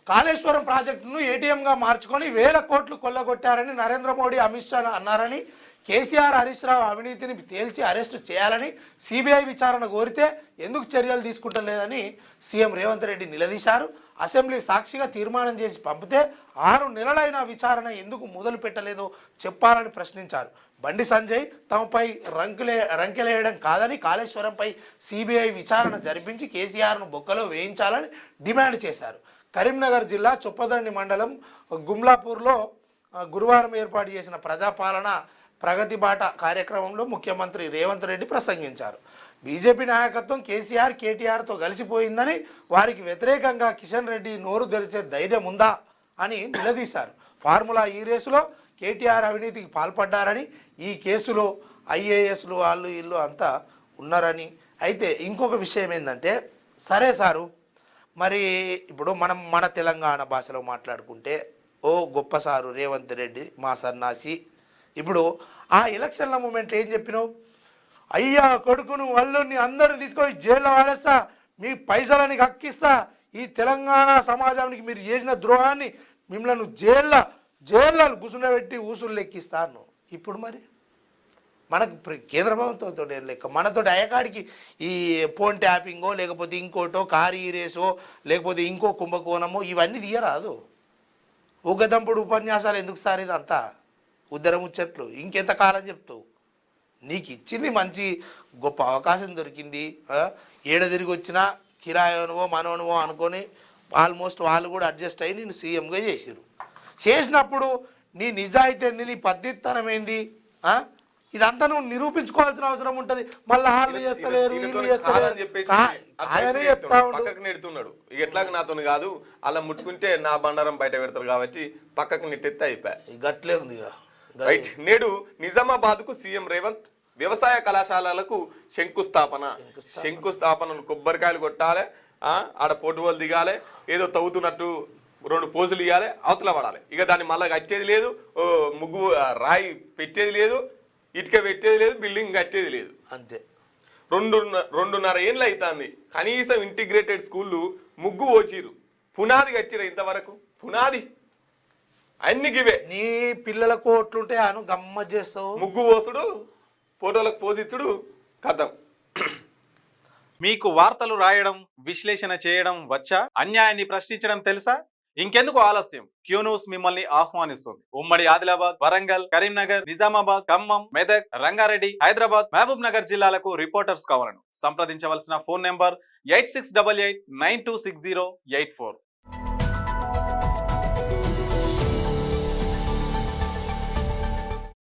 కాళేశ్వరం ప్రాజెక్టును ఏటీఎంగా మార్చుకొని వేల కోట్లు కొల్లగొట్టారని నరేంద్ర మోడీ అమిత్ షా అన్నారని, కేసీఆర్ హరీష్ రావు అవినీతిని తేల్చి అరెస్టు చేయాలని సిబిఐ విచారణ కోరితే ఎందుకు చర్యలు తీసుకుంటలేదని సీఎం రేవంత్ రెడ్డి నిలదీశారు. అసెంబ్లీ సాక్షిగా తీర్మానం చేసి పంపితే 6 నెలలైన విచారణ ఎందుకు మొదలు పెట్టలేదో చెప్పాలని ప్రశ్నించారు. బండి సంజయ్ తమపై రంకెలేయడం కాదని కాళేశ్వరంపై సిబిఐ విచారణ జరిపించి కేసీఆర్ను బొక్కలో వేయించాలని డిమాండ్ చేశారు. కరీంనగర్ జిల్లా చొప్పదండి మండలం గుమ్లాపూర్లో గురువారం ఏర్పాటు చేసిన ప్రజాపాలన ప్రగతి బాట కార్యక్రమంలో ముఖ్యమంత్రి రేవంత్ రెడ్డి ప్రసంగించారు. బీజేపీ నాయకత్వం కేసీఆర్ కేటీఆర్తో కలిసిపోయిందని, వారికి వ్యతిరేకంగా కిషన్ రెడ్డి నోరు తెరిచే ధైర్యం ఉందా అని నిలదీశారు. ఫార్ములా ఈ రేసులో కేటీఆర్ అవినీతికి పాల్పడ్డారని, ఈ కేసులో ఐఏఎస్లు వాళ్ళు వీళ్ళు అంతా ఉన్నారని. అయితే ఇంకొక విషయం ఏంటంటే, సరే సారు, మరి ఇప్పుడు మనం మన తెలంగాణ భాషలో మాట్లాడుకుంటే ఓ గొప్ప సారు రేవంత్ రెడ్డి మా సన్నాసి. ఇప్పుడు ఆ ఎలక్షన్ల మూమెంట్ ఏం చెప్పినావు? అయ్యా కొడుకును వల్లుని అందరూ తీసుకొని జైల్లో వాడేస్తా, మీ పైసలని హక్కిస్తా, ఈ తెలంగాణ సమాజానికి మీరు చేసిన ద్రోహాన్ని మిమ్మల్ని జైల్లో గుసుండబెట్టి ఊసులు లెక్కిస్తాను. ఇప్పుడు మరి మనకు కేంద్ర ప్రభుత్వంతో ఏం లెక్క, మనతో అయ్యకాడికి ఈ ఫోన్ ట్యాపింగో లేకపోతే ఇంకోటో కారు రేసో లేకపోతే ఇంకో కుంభకోణమో ఇవన్నీ తీయరాదు. ఊగదంపుడు ఉపన్యాసాలు ఎందుకు సార్? ఇదంతా ఉద్దరం ముచ్చట్లు ఇంకెంతకాలం చెప్తావు? నీకు ఇచ్చింది మంచి గొప్ప అవకాశం దొరికింది. ఏడ తిరిగి వచ్చినా కిరాయోనువో మనోనువో అనుకొని ఆల్మోస్ట్ వాళ్ళు కూడా అడ్జస్ట్ అయ్యి నేను సీఎంగా చేసినప్పుడు నీ నిజాయితీ ఏంది, నీ పద్ధతితనం ఏంది, ఇదంతా నువ్వు నిరూపించుకోవాల్సిన అవసరం ఉంటుంది. మళ్ళీ వాళ్ళు చేస్తలేరు వీళ్ళు చేస్తలేరు పక్కకు నెడుతున్నాడు. ఎట్లాగ నాతో కాదు, అలా ముట్టుకుంటే నా బండారం బయట పెడతారు కాబట్టి పక్కకు నెట్టెత్తే అయిపోయి గట్లే ఉంది. రైట్. నేడు నిజామాబాద్ కు సీఎం రేవంత్ వ్యవసాయ కళాశాలలకు శంకుస్థాపనలు కొబ్బరికాయలు కొట్టాలి, ఆడ పోటువలు దిగాలి, ఏదో తవ్వుతున్నట్టు 2 పోజులు ఇవ్వాలి, అవతల పడాలి. ఇక దాన్ని మళ్ళీ కట్టేది లేదు, ముగ్గు రాయి పెట్టేది లేదు, ఇటుక పెట్టేది లేదు, బిల్డింగ్ కట్టేది లేదు. అంతే. 2.5 ఏళ్ళు అవుతుంది. కనీసం ఇంటిగ్రేటెడ్ స్కూళ్ళు ముగ్గు పోచిరు, పునాది కట్టిరు. ఇంతవరకు పునాది అన్ని గివే. నీ పిల్లలకు ఓట్లుంటే అను గమ్మ చేస్తావు. ముగ్గు పోసుడు, ఫోటోలకు పోసిచ్చుడు, కథం. మీకు వార్తలు రాయడం, విశ్లేషణ చేయడం వచ్చా? అన్యాయాన్ని ప్రశ్నించడం తెలుసా? ఇంకెందుకు ఆలస్యం? క్యూ న్యూస్ మిమ్మల్ని ఆహ్వానిస్తుంది. ఉమ్మడి ఆదిలాబాద్, వరంగల్, కరీంనగర్, నిజామాబాద్, ఖమ్మం, మెదక్, రంగారెడ్డి, హైదరాబాద్, మహబూబ్ నగర్ జిల్లాలకు రిపోర్టర్స్ కావాలను సంప్రదించవలసిన ఫోన్ నెంబర్ 8688926084.